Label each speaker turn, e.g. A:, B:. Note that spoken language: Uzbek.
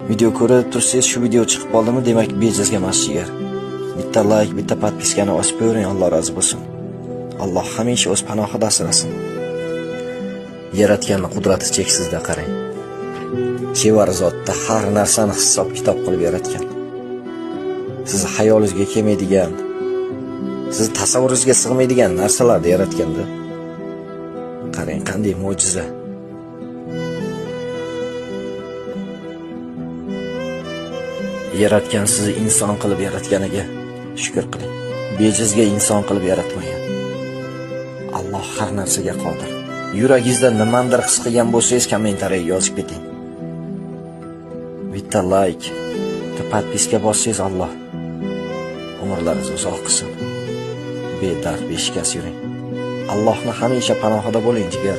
A: Video ko'rib tursangiz, shu video chiqib qoldimi, demak bejizga emas jigar. Bitta like, bitta podpiskani osib qo'ying, Alloh rozi bo'lsin. Alloh hamisha o'z panohida asrasin. Yaratganning qudrati cheksizda qarang. Chevar zotda har narsani hisob-kitob qilib yaratgan. Sizni xayolingizga kelmaydigan, sizni tasavvuringizga sig'maydigan narsalarni yaratganda. Qarang, qanday mo'jiza. Yaratgan sizni inson qilib yaratganiga shukr qiling. Bejizga inson qilib yaratmagan. Alloh har narsaga qodir. Yuragingizda nimadir his qilgan bo'lsangiz, kommentariyaga yozib keting. Bitta like, bitta podpiska bossangiz, Alloh umrlaringizni uzoq qilsin. Bedard beshikasi yuring. Allohning hamisha panohida bo'ling jigar.